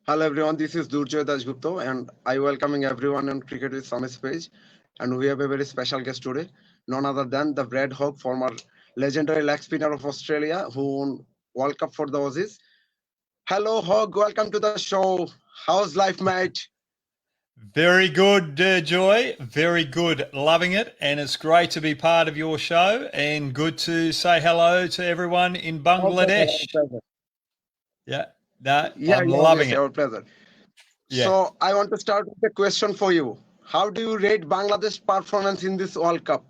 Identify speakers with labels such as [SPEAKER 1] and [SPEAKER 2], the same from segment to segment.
[SPEAKER 1] Hello everyone, this is Durjoy and I welcoming everyone on Cricket with Sami's page. And we have a very special guest today, none other than the Brad Hogg, former legendary leg spinner of Australia who won World Cup for the Aussies. Hello Hogg, welcome to the show. How's life, mate?
[SPEAKER 2] Very good, Durjoy. Very good. Loving it. And it's great to be part of your show and good to say hello to everyone in Bangladesh.
[SPEAKER 1] Our pleasure.
[SPEAKER 2] Yeah. No,
[SPEAKER 1] Yeah,
[SPEAKER 2] I'm loving
[SPEAKER 1] yes,
[SPEAKER 2] it.
[SPEAKER 1] our pleasure.
[SPEAKER 2] Yeah.
[SPEAKER 1] So I want to start with a question for you. How do you rate Bangladesh's performance in this World Cup?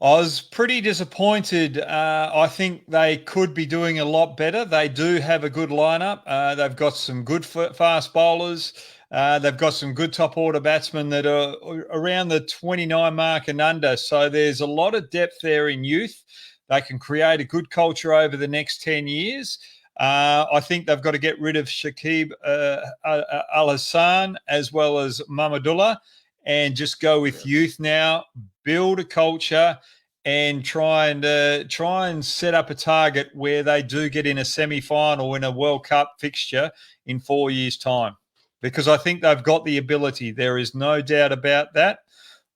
[SPEAKER 2] I was pretty disappointed. I think they could be doing a lot better. They do have a good lineup. They've got some good fast bowlers. They've got some good top order batsmen that are around the 29 mark and under. So there's a lot of depth there in youth. They can create a good culture over the next 10 years. I think they've got to get rid of Shakib Al Hassan as well as Mamadullah and just go with youth now, build a culture and try and set up a target where they do get in a semi-final in a World Cup fixture in 4 years' time. Because I think they've got the ability. There is no doubt about that.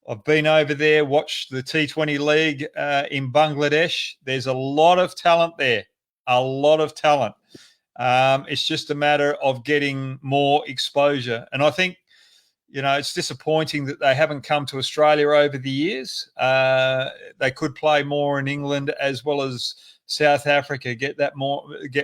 [SPEAKER 2] I've been over there, watched the T20 League in Bangladesh. There's a lot of talent there, a lot of talent. It's just a matter of getting more exposure. And I think, it's disappointing that they haven't come to Australia over the years. They could play more in England as well as South Africa, get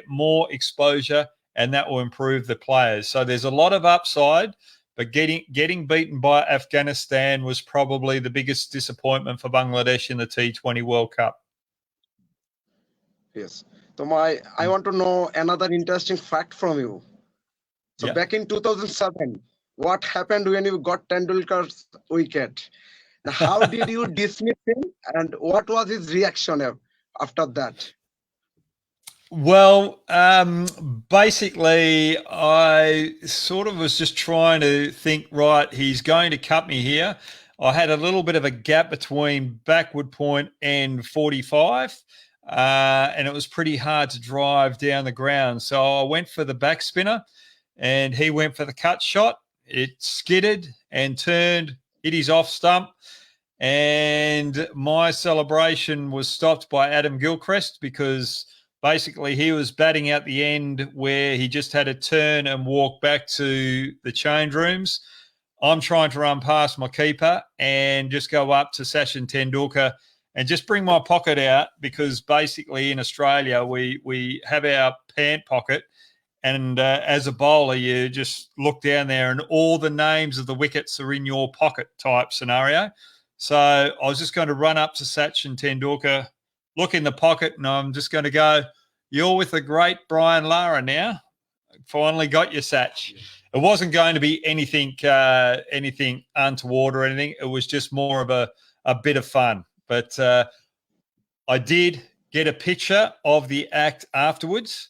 [SPEAKER 2] more exposure, and that will improve the players. So there's a lot of upside, but getting beaten by Afghanistan was probably the biggest disappointment for Bangladesh in the T20 World Cup.
[SPEAKER 1] Yes. So I want to know another interesting fact from you. So back in 2007, what happened when you got Tendulkar's wicket? Now, how did you dismiss him, and what was his reaction after that?
[SPEAKER 2] Well, basically, I sort of was just trying to think, right, he's going to cut me here. I had a little bit of a gap between backward point and 45, and it was pretty hard to drive down the ground. So I went for the back spinner, and he went for the cut shot. It skidded and turned, hit his off stump, and my celebration was stopped by Adam Gilchrist because basically he was batting out the end where he just had to turn and walk back to the change rooms. I'm trying to run past my keeper and just go up to Sachin Tendulkar and just bring my pocket out because basically in Australia we have our pant pocket. And as a bowler, you just look down there and all the names of the wickets are in your pocket type scenario. So I was just going to run up to Sachin Tendulkar, look in the pocket, and I'm just going to go, "You're with the great Brian Lara now. Finally got your Sach." It wasn't going to be anything untoward or anything. It was just more of a bit of fun. But I did get a picture of the act afterwards.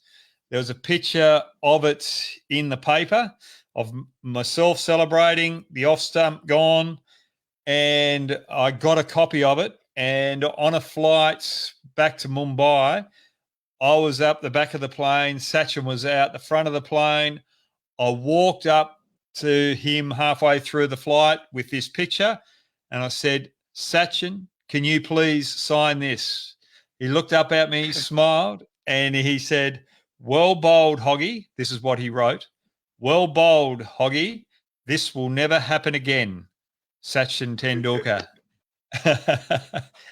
[SPEAKER 2] There was a picture of it in the paper of myself celebrating, the off stump gone, and I got a copy of it. And on a flight back to Mumbai, I was up the back of the plane. Sachin was out the front of the plane. I walked up to him halfway through the flight with this picture, and I said, "Sachin, can you please sign this?" He looked up at me, smiled, and he said, "Well bowled, Hoggy." This is what he wrote. "Well bowled, Hoggy. This will never happen again. Sachin Tendulkar."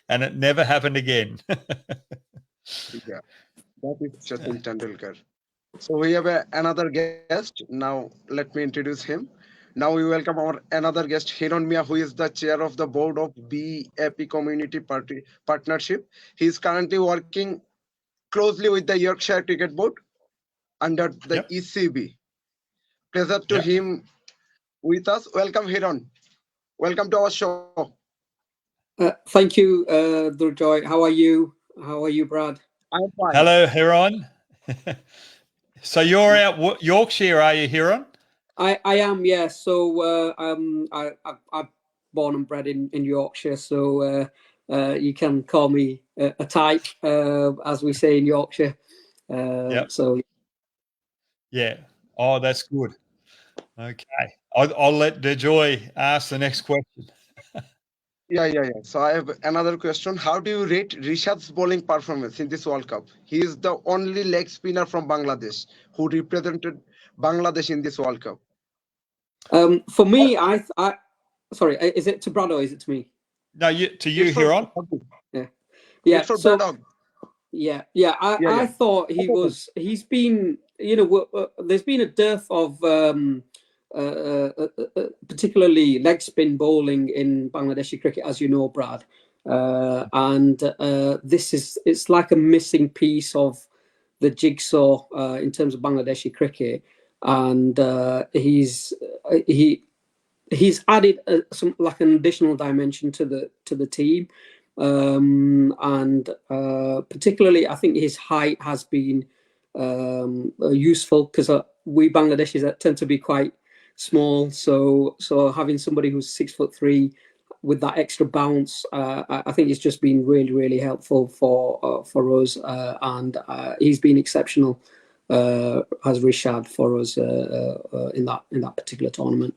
[SPEAKER 2] And it never happened again.
[SPEAKER 1] Yeah, that is Sachin Tendulkar. So we have another guest. Now let me introduce him. Now we welcome our another guest, Hiron Miah, who is the chair of the board of BAP Community Party Partnership. He is currently working closely with the Yorkshire Cricket Board under the ECB. Pleasure to him with us. Welcome, Hiron. Welcome to our show.
[SPEAKER 3] Thank you, Durjoy. How are you? How are you, Brad?
[SPEAKER 1] I'm fine.
[SPEAKER 2] Hello, Hiron. So you're out Yorkshire, are you, Hiron?
[SPEAKER 3] I am, yeah. So I'm born and bred in Yorkshire, so you can call me a tyke, as we say in Yorkshire. So
[SPEAKER 2] yeah. Oh, that's good. Okay. I'll let Durjoy ask the next question.
[SPEAKER 1] Yeah. So I have another question. How do you rate Rishad's bowling performance in this World Cup? He is the only leg spinner from Bangladesh who represented Bangladesh in this World Cup.
[SPEAKER 3] For me, sorry, is it to Brad or is it to me?
[SPEAKER 2] No, to you, Hiron.
[SPEAKER 3] Yeah.
[SPEAKER 1] It's for
[SPEAKER 3] So,
[SPEAKER 1] Brad Hogg.
[SPEAKER 3] Yeah. I thought he's been, there's been a dearth of particularly leg spin bowling in Bangladeshi cricket, as you know, Brad. And it's like a missing piece of the jigsaw in terms of Bangladeshi cricket. And he's added some like an additional dimension to the team, and particularly I think his height has been useful because we Bangladeshis tend to be quite small, so having somebody who's 6'3" with that extra bounce, I think it's just been really helpful for us, and he's been exceptional as Rishad for us in that particular tournament.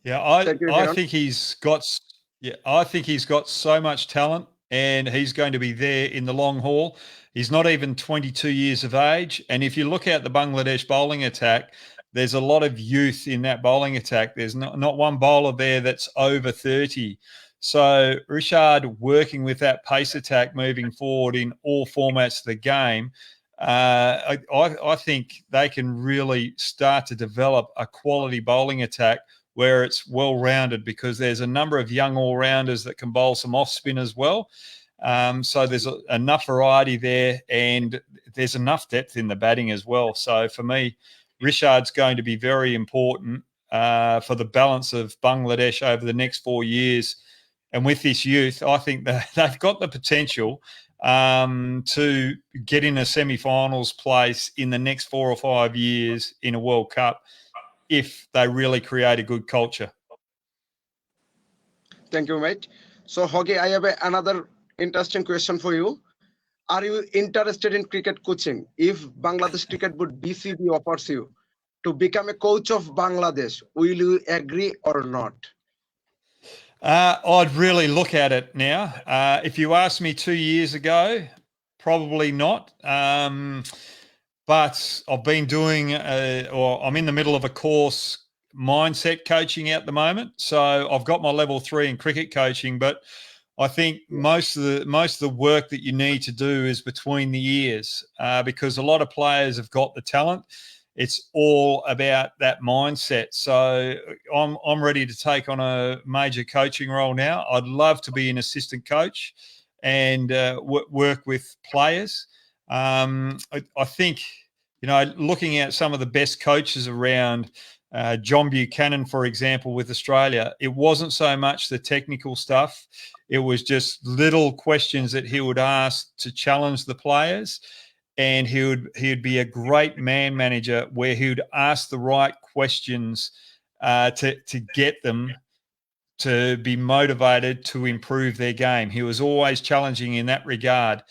[SPEAKER 2] Yeah, I think he's got so much talent, and he's going to be there in the long haul. He's not even 22 years of age, and if you look at the Bangladesh bowling attack, there's a lot of youth in that bowling attack. There's not one bowler there that's over 30. So Rishad working with that pace attack moving forward in all formats of the game, I think they can really start to develop a quality bowling attack where it's well-rounded, because there's a number of young all-rounders that can bowl some off-spin as well. So there's enough variety there, and there's enough depth in the batting as well. So for me, Rishad's going to be very important for the balance of Bangladesh over the next 4 years. And with this youth, I think that they've got the potential to get in a semi-finals place in the next 4 or 5 years in a World Cup, if they really create a good culture.
[SPEAKER 1] Thank you, mate. So, Hoggy, I have another interesting question for you. Are you interested in cricket coaching? If Bangladesh Cricket Board BCB offers you to become a coach of Bangladesh, will you agree or not?
[SPEAKER 2] I'd really look at it now. If you asked me 2 years ago, probably not. But I've been doing, or I'm in the middle of a course, mindset coaching at the moment. So I've got my level 3 in cricket coaching, but I think most of the work that you need to do is between the ears, because a lot of players have got the talent. It's all about that mindset. So I'm ready to take on a major coaching role now. I'd love to be an assistant coach and work with players. I think, looking at some of the best coaches around, John Buchanan, for example, with Australia, it wasn't so much the technical stuff. It was just little questions that he would ask to challenge the players. And he'd be a great man manager, where he would ask the right questions to get them to be motivated to improve their game. He was always challenging in that regard.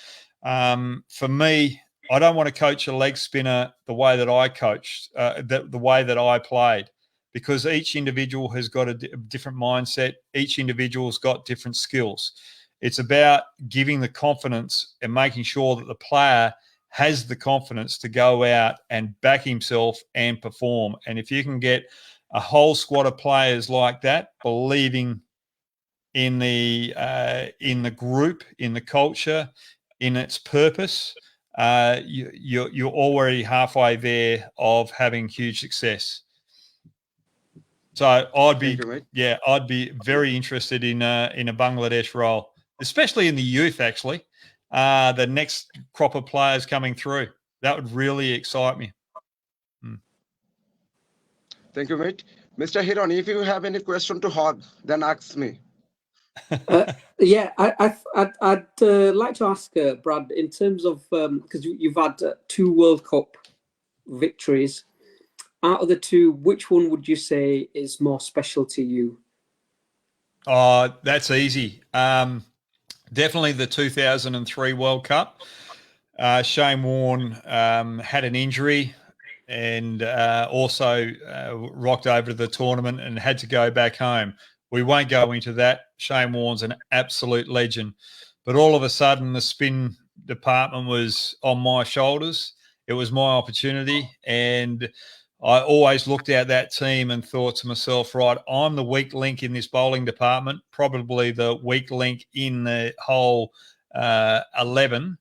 [SPEAKER 2] For me, I don't want to coach a leg spinner the way that I coached, the way that I played, because each individual has got a different mindset. Each individual's got different skills. It's about giving the confidence and making sure that the player has the confidence to go out and back himself and perform. And if you can get a whole squad of players like that, believing in the group, in the culture, in its purpose, you're already halfway there of having huge success. So I'd be very interested in a Bangladesh role, especially in the youth. Actually, the next crop of players coming through, that would really excite me.
[SPEAKER 1] Thank you, mate. Mr. Hiron, if you have any question to Hogg, then ask me.
[SPEAKER 3] Yeah, I'd like to ask Brad, in terms of, because you've had 2 World Cup victories. Out of the 2, which one would you say is more special to you?
[SPEAKER 2] Oh, that's easy. Definitely the 2003 World Cup. Shane Warne had an injury, and also rocked over to the tournament and had to go back home. We won't go into that. Shane Warne's an absolute legend. But all of a sudden, the spin department was on my shoulders. It was my opportunity. And I always looked at that team and thought to myself, right, I'm the weak link in this bowling department, probably the weak link in the whole 11.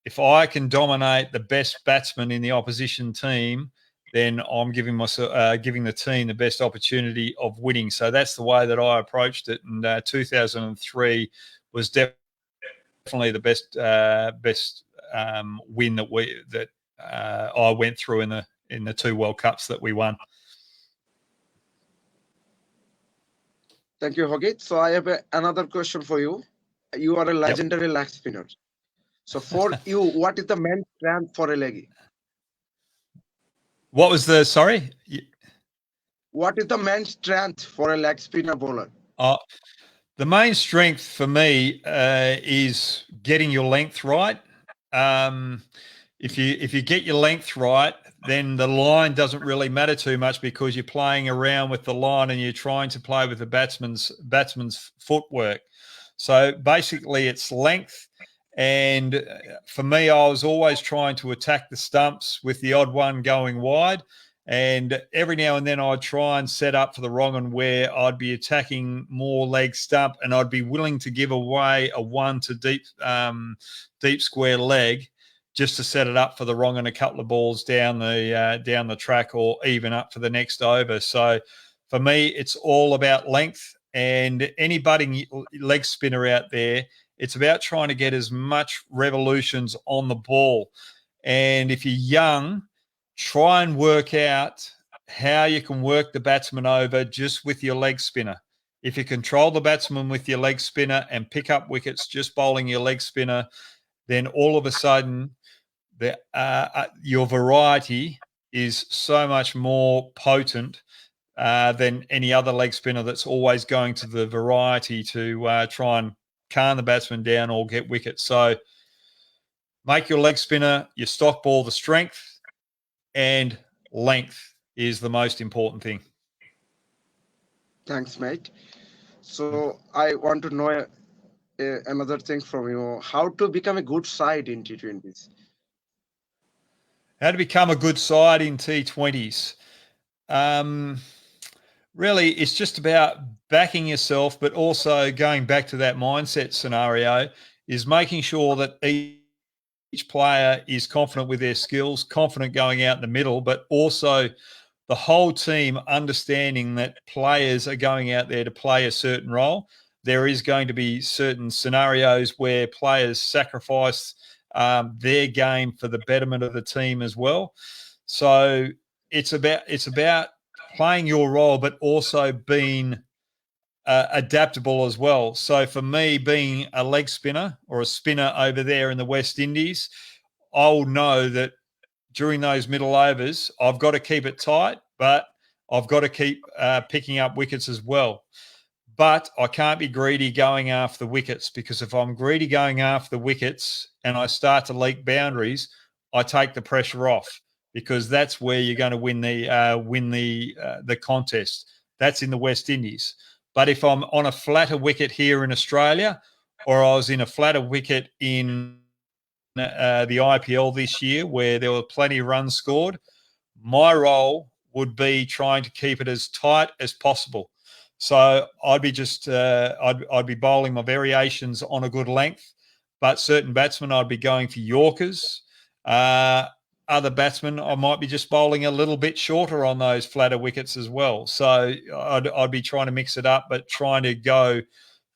[SPEAKER 2] If I can dominate the best batsman in the opposition team, then I'm giving myself, giving the team the best opportunity of winning. So that's the way that I approached it. And 2003 was definitely the best win that I went through in the 2 World Cups that we won.
[SPEAKER 1] Thank you, Hoggy. So I have another question for you. You are a legendary leg spinner. So for you, what is the main strength for a leggy?
[SPEAKER 2] What was the, sorry?
[SPEAKER 1] What is the main strength for a leg spinner bowler?
[SPEAKER 2] The main strength for me is getting your length right. If you get your length right, then the line doesn't really matter too much because you're playing around with the line and you're trying to play with the batsman's footwork. So basically, it's length. And for me, I was always trying to attack the stumps with the odd one going wide. And every now and then I'd try and set up for the wrong one where I'd be attacking more leg stump and I'd be willing to give away a 1 to deep square leg just to set it up for the wrong and a couple of balls down the track or even up for the next over. So for me, it's all about length. And any budding leg spinner out there, it's about trying to get as much revolutions on the ball. And if you're young, try and work out how you can work the batsman over just with your leg spinner. If you control the batsman with your leg spinner and pick up wickets just bowling your leg spinner, then all of a sudden your variety is so much more potent than any other leg spinner that's always going to the variety to try and calm the batsman down or get wickets. So make your leg spinner, your stock ball the strength, and length is the most important thing.
[SPEAKER 1] Thanks, mate. So I want to know another thing from you. How to become a good side in T20s?
[SPEAKER 2] How to become a good side in T20s? Really, it's just about backing yourself, but also going back to that mindset scenario is making sure that each player is confident with their skills, confident going out in the middle, but also the whole team understanding that players are going out there to play a certain role. There is going to be certain scenarios where players sacrifice their game for the betterment of the team as well. So it's about playing your role, but also being adaptable as well. So for me, being a leg spinner or a spinner over there in the West Indies, I'll know that during those middle overs, I've got to keep it tight, but I've got to keep picking up wickets as well. But I can't be greedy going after the wickets, because if I'm greedy going after the wickets and I start to leak boundaries, I take the pressure off, because that's where you're going to win the contest. That's in the West Indies. But if I'm on a flatter wicket here in Australia, or I was in a flatter wicket in the IPL this year where there were plenty of runs scored, my role would be trying to keep it as tight as possible. So I'd be I'd be bowling my variations on a good length, but certain batsmen I'd be going for Yorkers. Other batsmen I might be just bowling a little bit shorter on those flatter wickets as well. So I'd be trying to mix it up, but trying to go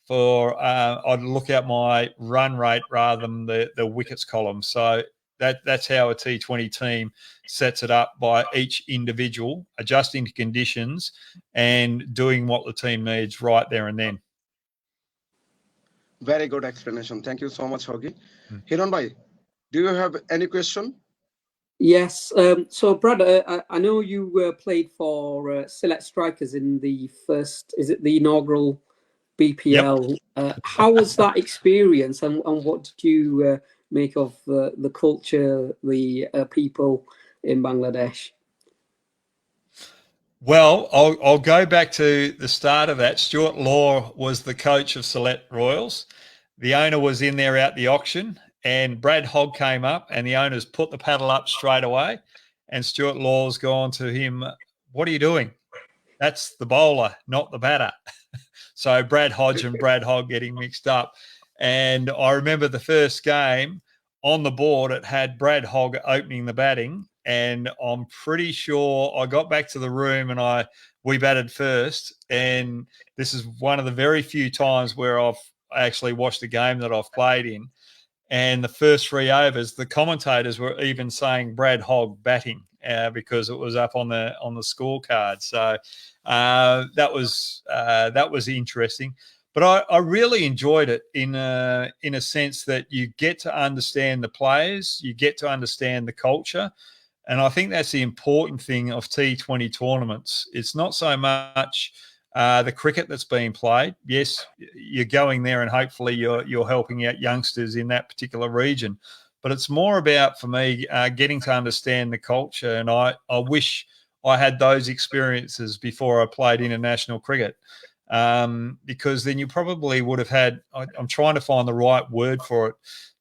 [SPEAKER 2] for I'd look at my run rate rather than the wickets column. So that's how a T20 team sets it up, by each individual adjusting to conditions and doing what the team needs right there and then.
[SPEAKER 1] Very good explanation. Thank you so much, Hoggy. Hiron bhai, do you have any question?
[SPEAKER 3] Yes. So, Brad, I know you played for Select Strikers in the first, is it the inaugural BPL? Yep. How was that experience, and what did you make of the culture, the people in Bangladesh?
[SPEAKER 2] Well, I'll go back to the start of that. Stuart Law was the coach of Select Royals. The owner was in there at the auction, and Brad Hogg came up, and the owners put the paddle up straight away. And Stuart Law's gone to him, "What are you doing? That's the bowler, not the batter." So Brad Hodge and Brad Hogg getting mixed up. And I remember the first game on the board, it had Brad Hogg opening the batting. And I'm pretty sure I got back to the room and we batted first. And this is one of the very few times where I've actually watched a game that I've played in. And the first 3 overs, the commentators were even saying Brad Hogg batting because it was up on the scorecard. So that was interesting. But I really enjoyed it in a sense that you get to understand the players, you get to understand the culture. And I think that's the important thing of T20 tournaments. It's not so much the cricket that's being played. Yes, you're going there and hopefully you're helping out youngsters in that particular region. But it's more about, for me, getting to understand the culture. And I wish I had those experiences before I played international cricket. Because then you probably would have had, I'm trying to find the right word for it,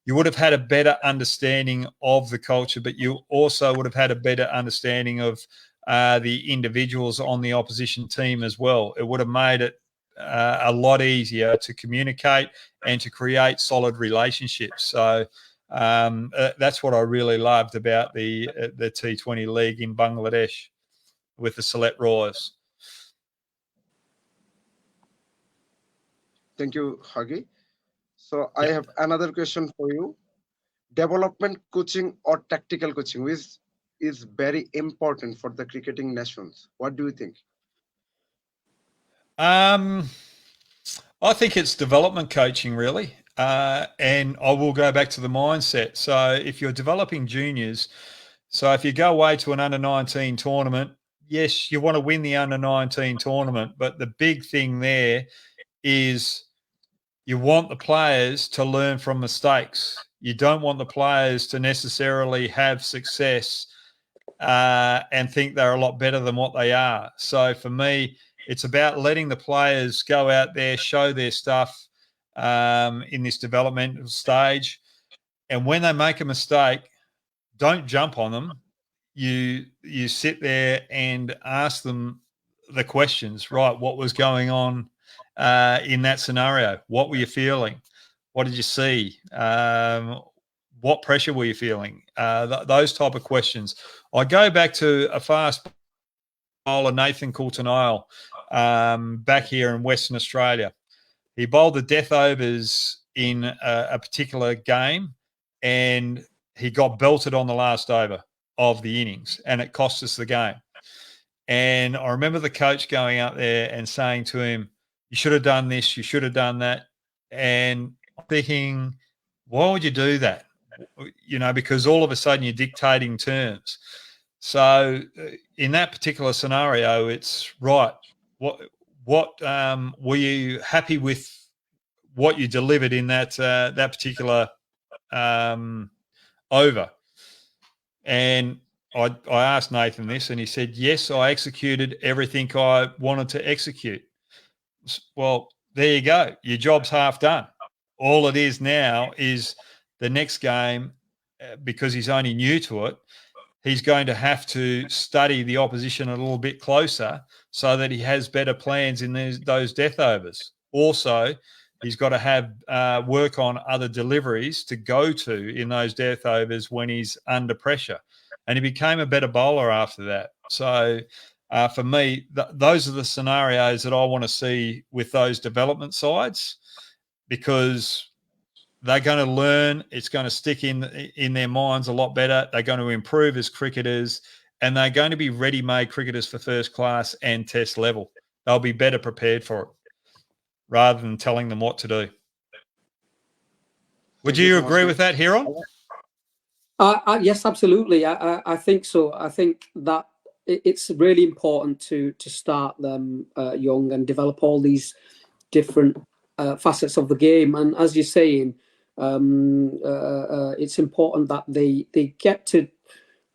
[SPEAKER 2] you would have had a better understanding of the culture, but you also would have had a better understanding of the individuals on the opposition team as well. It would have made it a lot easier to communicate and to create solid relationships. So that's what I really loved about the T20 league in Bangladesh with the Select Royals.
[SPEAKER 1] Thank you, Huggy. So I have another question for you. Development coaching or tactical coaching is very important for the cricketing nations. What do you think?
[SPEAKER 2] I think it's development coaching, really. And I will go back to the mindset. So if you're developing juniors, so if you go away to an under-19 tournament, yes, you want to win the under-19 tournament, but the big thing there is you want the players to learn from mistakes. You don't want the players to necessarily have success and think they're a lot better than what they are. So for me, it's about letting the players go out there, show their stuff in this developmental stage. And when they make a mistake, don't jump on them. You sit there and ask them the questions, right? What was going on in that scenario? What were you feeling? What did you see? What pressure were you feeling? Those type of questions. I go back to a fast bowler, Nathan Coulter-Nile, back here in Western Australia. He bowled the death overs in a particular game and he got belted on the last over of the innings and it cost us the game. And I remember the coach going out there and saying to him, "You should have done this, you should have done that." And I'm thinking, why would you do that? You know, because all of a sudden you're dictating terms. So in that particular scenario, it's right. What were you happy with what you delivered in that particular over? And I asked Nathan this, and he said, "Yes, I executed everything I wanted to execute." Well, there you go. Your job's half done. All it is now is the next game, because he's only new to it, he's going to have to study the opposition a little bit closer so that he has better plans in those death overs. Also, he's got to have work on other deliveries to go to in those death overs when he's under pressure. And he became a better bowler after that. So for me, those are the scenarios that I want to see with those development sides, because they're going to learn. It's going to stick in their minds a lot better. They're going to improve as cricketers, and they're going to be ready-made cricketers for first class and test level. They'll be better prepared for it rather than telling them what to do. Would you agree with that, Hiron?
[SPEAKER 3] Yes, absolutely. I think so. I think that it's really important to start them young and develop all these different facets of the game. And as you're saying, it's important that they get to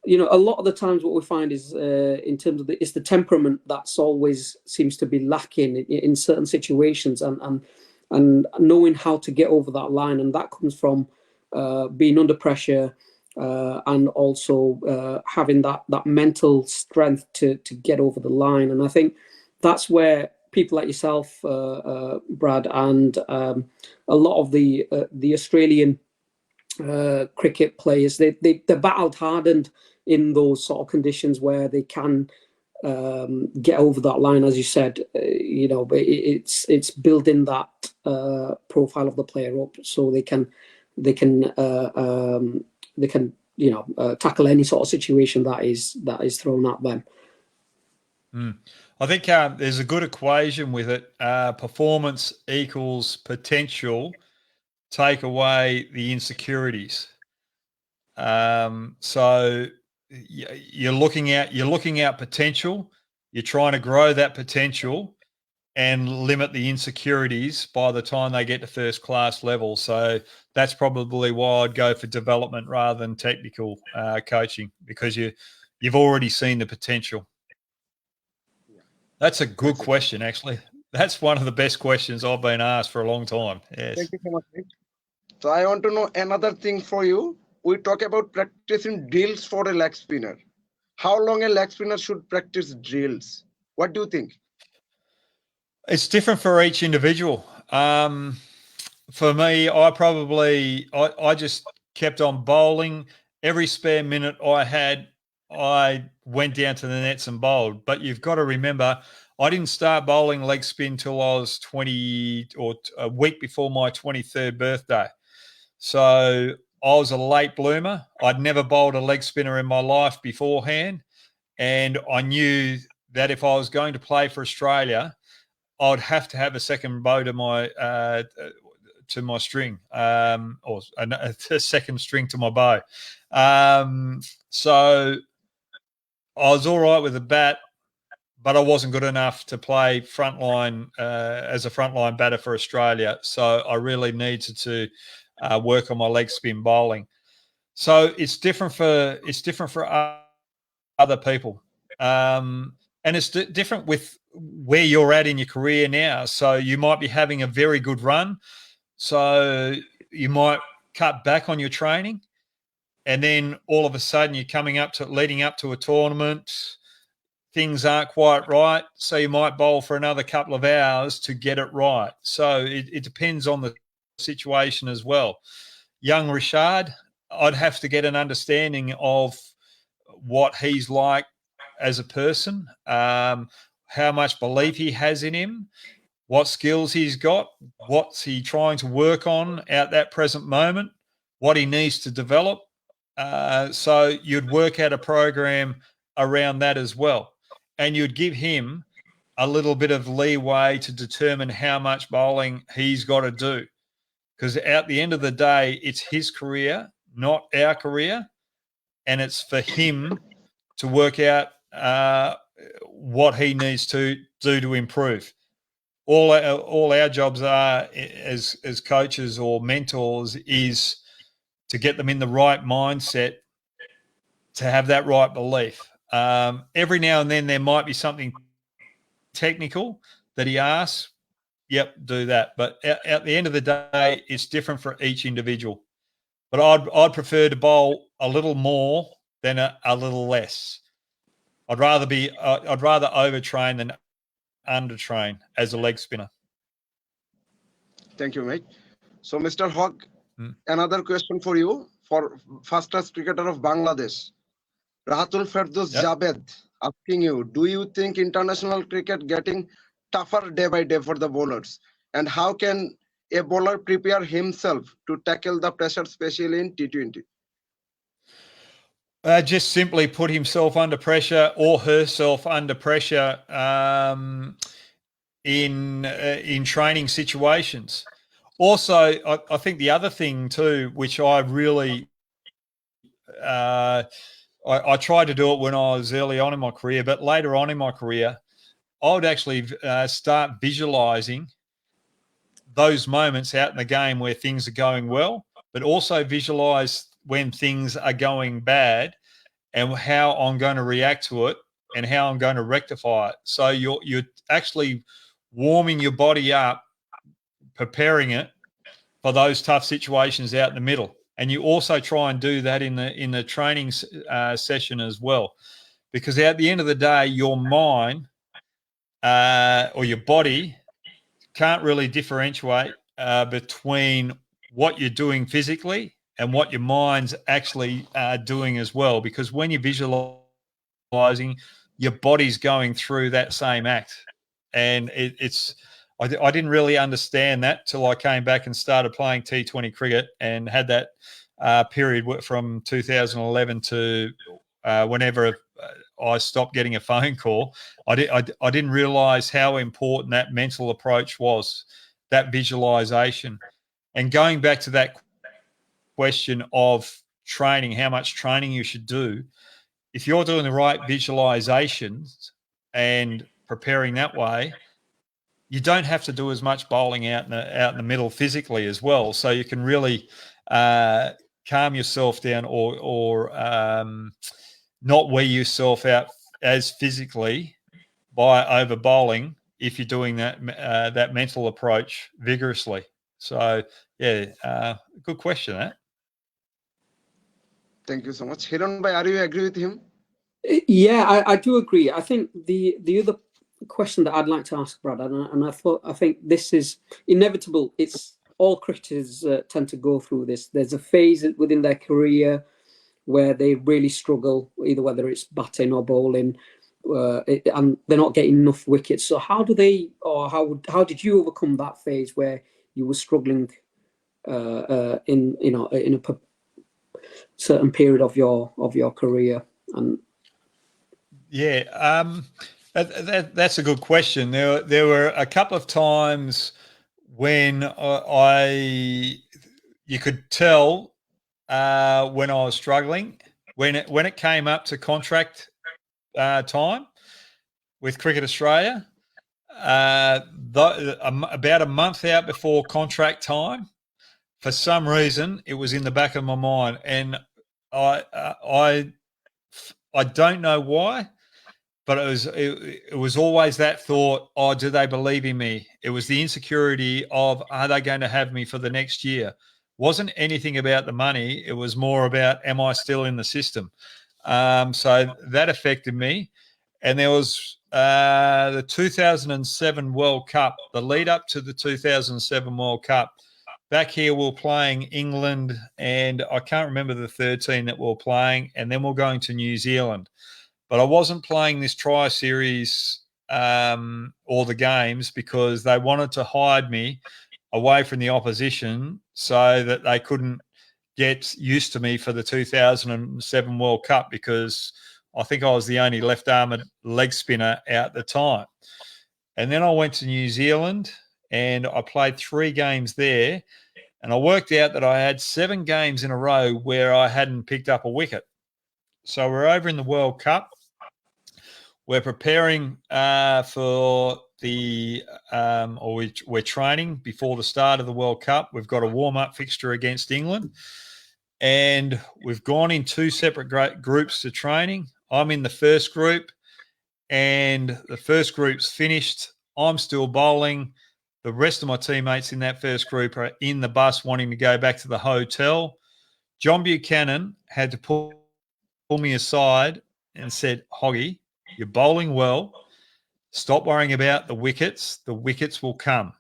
[SPEAKER 3] a lot of the times what we find is in terms of it's the temperament that's always seems to be lacking in certain situations, and knowing how to get over that line, and that comes from being under pressure, and also having that mental strength to get over the line. And I think that's where people like yourself, Brad, and a lot of the Australian cricket players, they're battled hardened in those sort of conditions where they can get over that line, as you said. But it's building that profile of the player up so they can tackle any sort of situation that is thrown at them.
[SPEAKER 2] I think there's a good equation with it. Performance equals potential. Take away the insecurities. So you're looking at potential. You're trying to grow that potential and limit the insecurities by the time they get to first class level. So that's probably why I'd go for development rather than technical coaching, because you've already seen the potential. That's a good question, actually. That's one of the best questions I've been asked for a long time. Yes.
[SPEAKER 1] Thank you so much, mate. So I want to know another thing for you. We talk about practicing drills for a leg spinner. How long a leg spinner should practice drills? What do you think?
[SPEAKER 2] It's different for each individual. For me, I just kept on bowling. Every spare minute I had, I went down to the nets and bowled. But you've got to remember, I didn't start bowling leg spin till I was 20 or a week before my 23rd birthday. So I was a late bloomer. I'd never bowled a leg spinner in my life beforehand. And I knew that if I was going to play for Australia, I'd have to have a second bow to my string, or a second string to my bow. So I was all right with the bat, but I wasn't good enough to play frontline as a frontline batter for Australia. So I really needed to work on my leg spin bowling. So it's different for other people, and it's different with where you're at in your career now. So you might be having a very good run, so you might cut back on your training, and then all of a sudden you're leading up to a tournament. Things aren't quite right, so you might bowl for another couple of hours to get it right. So it depends on the situation as well. Young Richard, I'd have to get an understanding of what he's like as a person, how much belief he has in him, what skills he's got, what's he trying to work on at that present moment, what he needs to develop. So you'd work out a program around that as well. And you'd give him a little bit of leeway to determine how much bowling he's got to do. Because at the end of the day, it's his career, not our career. And it's for him to work out what he needs to do to improve. All our jobs are as coaches or mentors is to get them in the right mindset to have that right belief. Every now and then there might be something technical that he asks. Yep, do that. But at the end of the day, it's different for each individual. But I'd prefer to bowl a little more than a little less. I'd rather overtrain than undertrain as a leg spinner.
[SPEAKER 1] Thank you, mate. So, Mr. Hogg, another question for you, for fastest cricketer of Bangladesh, Rahatul Ferdows Javed, asking you, do you think international cricket getting tougher day by day for the bowlers? And how can a bowler prepare himself to tackle the pressure, especially in T20?
[SPEAKER 2] Just simply put himself under pressure or herself under pressure in training situations. Also, I think the other thing too, which I really I tried to do it when I was early on in my career, but later on in my career, I would actually start visualizing those moments out in the game where things are going well, but also visualize when things are going bad and how I'm going to react to it and how I'm going to rectify it. So you're actually warming your body up, preparing it for those tough situations out in the middle. And you also try and do that in the training session as well, because at the end of the day, your mind or your body can't really differentiate between what you're doing physically and what your mind's actually doing as well. Because when you're visualizing, your body's going through that same act, and I didn't really understand that till I came back and started playing T20 cricket and had that period from 2011 to whenever I stopped getting a phone call. I didn't realise how important that mental approach was, that visualisation. And going back to that question of training, how much training you should do, if you're doing the right visualizations and preparing that way, you don't have to do as much bowling out in the middle physically as well. So you can really calm yourself down or not wear yourself out as physically by over bowling if you're doing that that mental approach vigorously. So yeah, good question, that.
[SPEAKER 1] Thank you so much. Hiron bhai, are you agree with him?
[SPEAKER 3] Yeah, I do agree. I think the other question that I'd like to ask Brad, and I think this is inevitable. It's all cricketers tend to go through this. There's a phase within their career where they really struggle, either whether it's batting or bowling, and they're not getting enough wickets. So how do they, or how did you overcome that phase where you were struggling in a certain period of your career? And
[SPEAKER 2] yeah, that's a good question. There were a couple of times when you could tell when I was struggling, when it came up to contract time with Cricket Australia, about a month out before contract time, for some reason it was in the back of my mind, and I don't know why, but it was always that thought, oh, do they believe in me? It was the insecurity of, are they going to have me for the next year? Wasn't anything about the money. It was more about, am I still in the system? So that affected me. And there was the 2007 World Cup, the lead up to the 2007 World Cup. Back here, we were playing England, and I can't remember the third team that we were playing, and then we're going to New Zealand. But I wasn't playing this tri-series or the games because they wanted to hide me away from the opposition so that they couldn't get used to me for the 2007 World Cup, because I think I was the only left-armed leg spinner out at the time. And then I went to New Zealand and I played 3 games there, and I worked out that I had 7 games in a row where I hadn't picked up a wicket. So we're over in the World Cup. We're preparing for the we're training before the start of the World Cup. We've got a warm-up fixture against England, and we've gone in 2 separate groups to training. I'm in the first group, and the first group's finished. I'm still bowling. The rest of my teammates in that first group are in the bus wanting to go back to the hotel. John Buchanan had to pull me aside and said, Hoggy, you're bowling well. Stop worrying about the wickets. The wickets will come.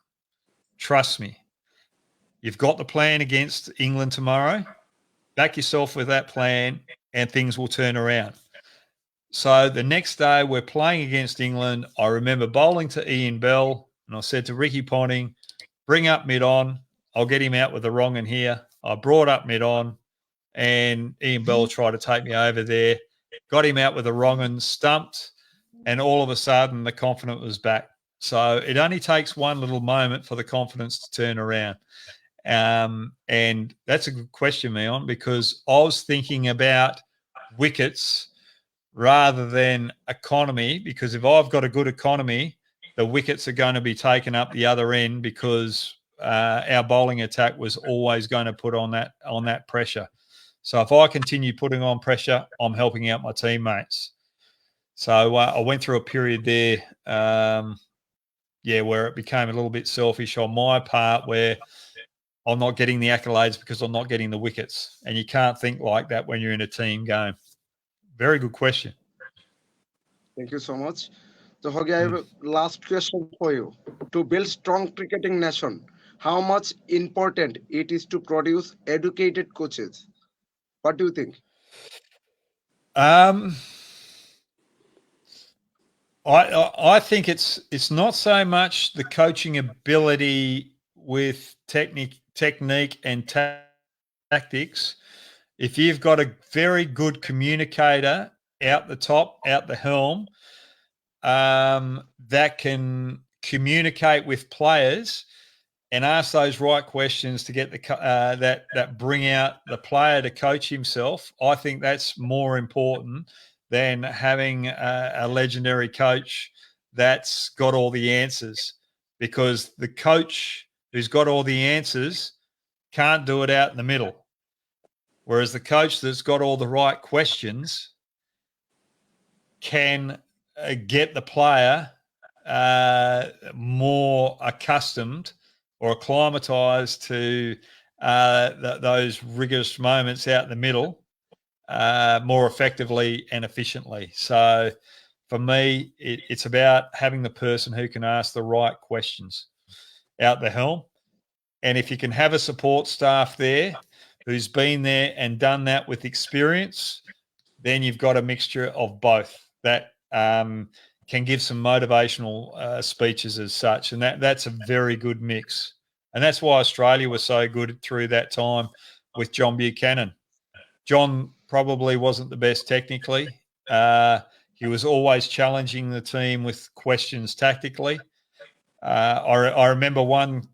[SPEAKER 2] Trust me. You've got the plan against England tomorrow. Back yourself with that plan and things will turn around. So the next day we're playing against England. I remember bowling to Ian Bell, and I said to Ricky Ponting, bring up mid-on. I'll get him out with the wrong in here. I brought up mid-on, and Ian Bell tried to take me over there. Got him out with the wrong and stumped, and all of a sudden the confidence was back. So it only takes one little moment for the confidence to turn around. And that's a good question, Mion, because I was thinking about wickets rather than economy, because if I've got a good economy, the wickets are going to be taken up the other end, because our bowling attack was always going to put on that pressure. So if I continue putting on pressure, I'm helping out my teammates. So I went through a period there, where it became a little bit selfish on my part, where I'm not getting the accolades because I'm not getting the wickets. And you can't think like that when you're in a team game. Very good question.
[SPEAKER 1] Thank you so much. So, Hoggy, I have a last question for you. To build strong cricketing nation, how much important it is to produce educated coaches? What do you think?
[SPEAKER 2] I think it's not so much the coaching ability with technique and tactics. If you've got a very good communicator out the top, out the helm, that can communicate with players and ask those right questions to get that bring out the player to coach himself, I think that's more important than having a legendary coach that's got all the answers, because the coach who's got all the answers can't do it out in the middle. Whereas the coach that's got all the right questions can get the player more accustomed or acclimatized to those rigorous moments out in the middle more effectively and efficiently. So for me, it's about having the person who can ask the right questions out the helm. And if you can have a support staff there who's been there and done that with experience, then you've got a mixture of both that can give some motivational speeches as such. And that's a very good mix. And that's why Australia was so good through that time with John Buchanan. John probably wasn't the best technically. He was always challenging the team with questions tactically. I remember one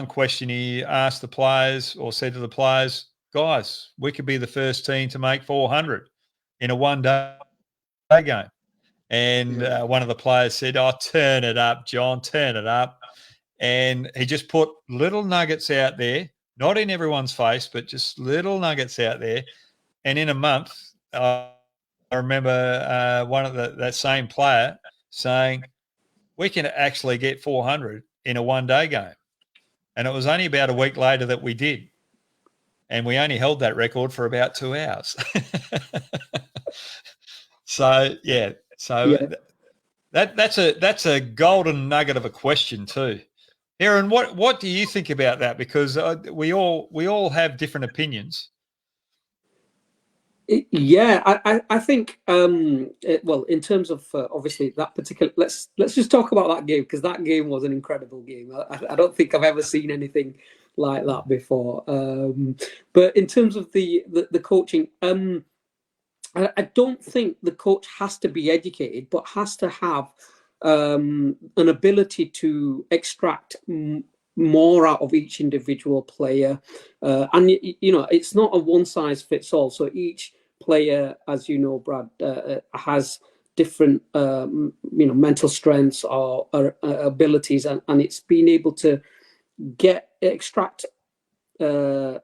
[SPEAKER 2] question he asked the players, or said to the players, guys, we could be the first team to make 400 in a one-day game. And one of the players said, oh, turn it up, John, turn it up. And he just put little nuggets out there, not in everyone's face, but just little nuggets out there. And in a month, I remember one of that same player saying, we can actually get 400 in a one-day game. And it was only about a week later that we did. And we only held that record for about 2 hours. So, yeah. So that's a golden nugget of a question too. Hiron, what do you think about that? Because we all have different opinions.
[SPEAKER 3] I think well, in terms of obviously that particular, let's just talk about that game, because that game was an incredible game. I don't think I've ever seen anything like that before. But in terms of the coaching, I don't think the coach has to be educated, but has to have an ability to extract more out of each individual player. And, it's not a one size fits all. So each player, as you know, Brad, has different, mental strengths or abilities, and it's being able to extract the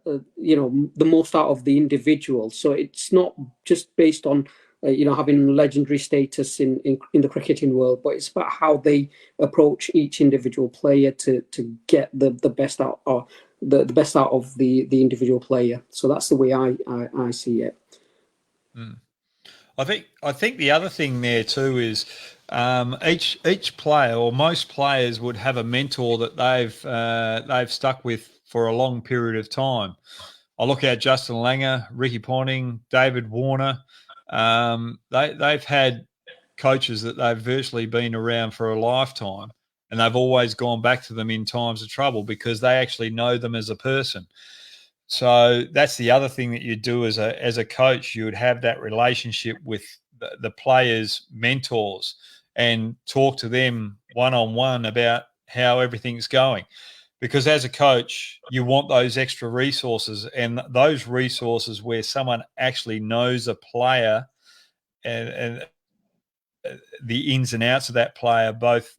[SPEAKER 3] most out of the individual. So it's not just based on having legendary status in the cricketing world, but it's about how they approach each individual player to get the best out, or the best out of the individual player. So that's the way I see it.
[SPEAKER 2] I think the other thing there too is each player, or most players, would have a mentor that they've stuck with for a long period of time. I look at Justin Langer, Ricky Ponting, David Warner. They've had coaches that they've virtually been around for a lifetime, and they've always gone back to them in times of trouble because they actually know them as a person. So that's the other thing that you do as a coach. You would have that relationship with the players' mentors and talk to them one-on-one about how everything's going. Because as a coach, you want those extra resources, and those resources where someone actually knows a player and the ins and outs of that player, both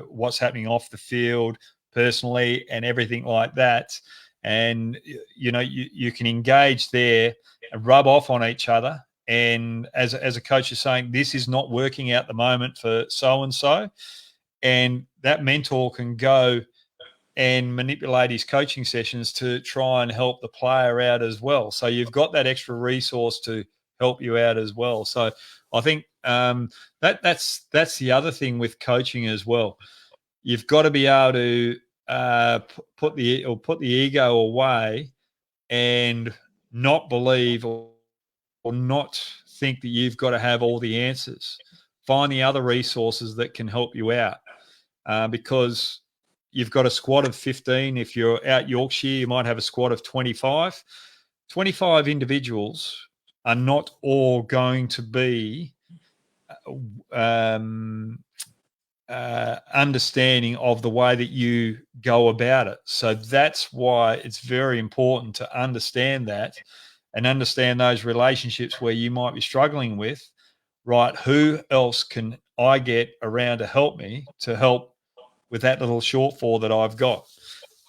[SPEAKER 2] what's happening off the field, personally, and everything like that. and you can engage there and rub off on each other. And as a coach is saying, this is not working out at the moment for so and so, and that mentor can go and manipulate his coaching sessions to try and help the player out as well. So you've got that extra resource to help you out as well. So I think that's the other thing with coaching as well. You've got to be able to put the ego away and not believe or not think that you've got to have all the answers. Find the other resources that can help you out, because you've got a squad of 15. If you're out Yorkshire, you might have a squad of 25. 25 individuals are not all going to be understanding of the way that you go about it. So that's why it's very important to understand that and understand those relationships where you might be struggling with, right? Who else can I get around to help me to help with that little shortfall that I've got?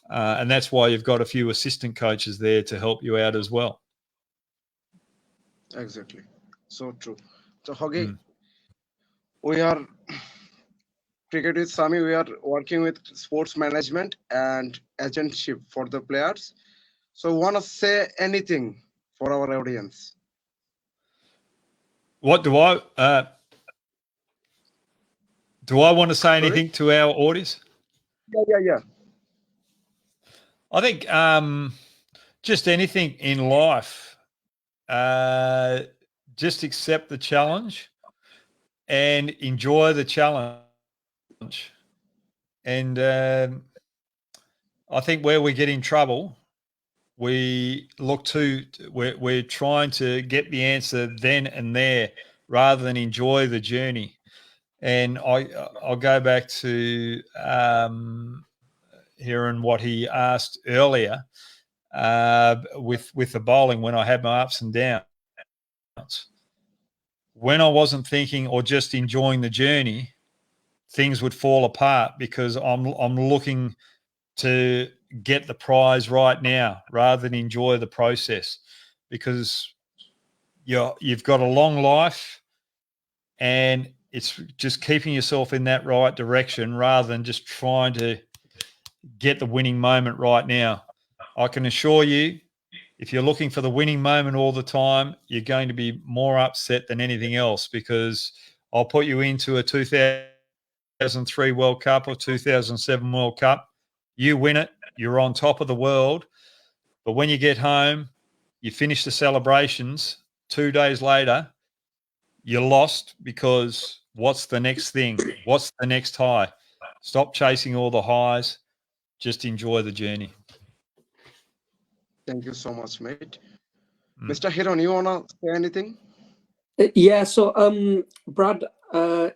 [SPEAKER 2] And that's why you've got a few assistant coaches there to help you out as well.
[SPEAKER 1] Exactly. So true. So Hoggy, we are cricket with Sami. We are working with sports management and agentship for the players. So want to say anything for our audience?
[SPEAKER 2] What do I want to say anything to our audience?
[SPEAKER 1] Yeah.
[SPEAKER 2] I think just anything in life. Just accept the challenge and enjoy the challenge. And I think where we get in trouble, we're trying to get the answer then and there rather than enjoy the journey. And I'll go back to hearing what he asked earlier with the bowling when I had my ups and downs. When I wasn't thinking or just enjoying the journey, things would fall apart because I'm looking to get the prize right now rather than enjoy the process, because you've got a long life and it's just keeping yourself in that right direction rather than just trying to get the winning moment right now. I can assure you, if you're looking for the winning moment all the time, you're going to be more upset than anything else, because I'll put you into a 2003 World Cup or 2007 World Cup. You win it, you're on top of the world. But when you get home, you finish the celebrations, 2 days later, you're lost because what's the next thing? What's the next high? Stop chasing all the highs. Just enjoy the journey.
[SPEAKER 1] Thank you so much, mate. Mr. Hiron, you want to say anything?
[SPEAKER 3] Yeah, so Brad,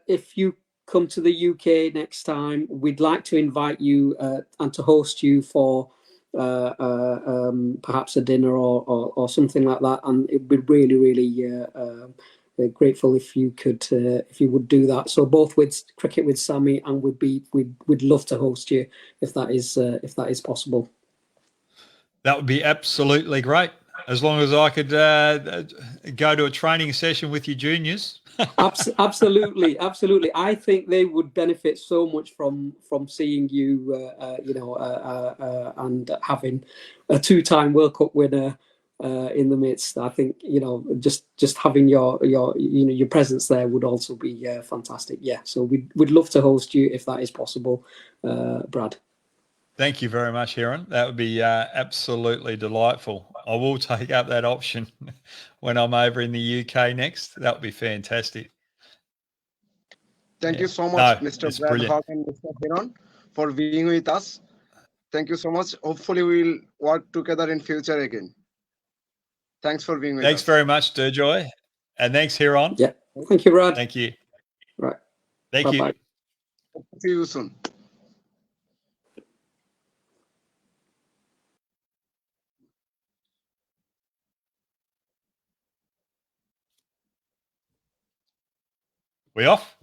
[SPEAKER 3] if you come to the UK next time, we'd like to invite you and to host you for perhaps a dinner or something like that, and it'd be really grateful if you would do that. So both with cricket with Sami, and we'd love to host you if that is possible.
[SPEAKER 2] That would be absolutely great, as long as I could go to a training session with your juniors.
[SPEAKER 3] Absolutely. I think they would benefit so much from seeing you, and having a 2-time World Cup winner in the midst. I think just having your presence there would also be fantastic. Yeah, so we'd love to host you if that is possible, Brad.
[SPEAKER 2] Thank you very much, Hiron. That would be absolutely delightful. I will take up that option when I'm over in the UK next. That would be fantastic.
[SPEAKER 1] Thank you so much, Mr. Brad
[SPEAKER 2] Brilliant.
[SPEAKER 1] Hogg and Mr. Hiron, for being with us. Thank you so much. Hopefully, we'll work together in future again. Thanks for being with us.
[SPEAKER 2] Thanks very much, Durjoy. And thanks, Hiron.
[SPEAKER 3] Yeah. Thank you, Brad.
[SPEAKER 2] Thank you.
[SPEAKER 3] Right.
[SPEAKER 2] Thank you.
[SPEAKER 1] See you soon.
[SPEAKER 2] We off?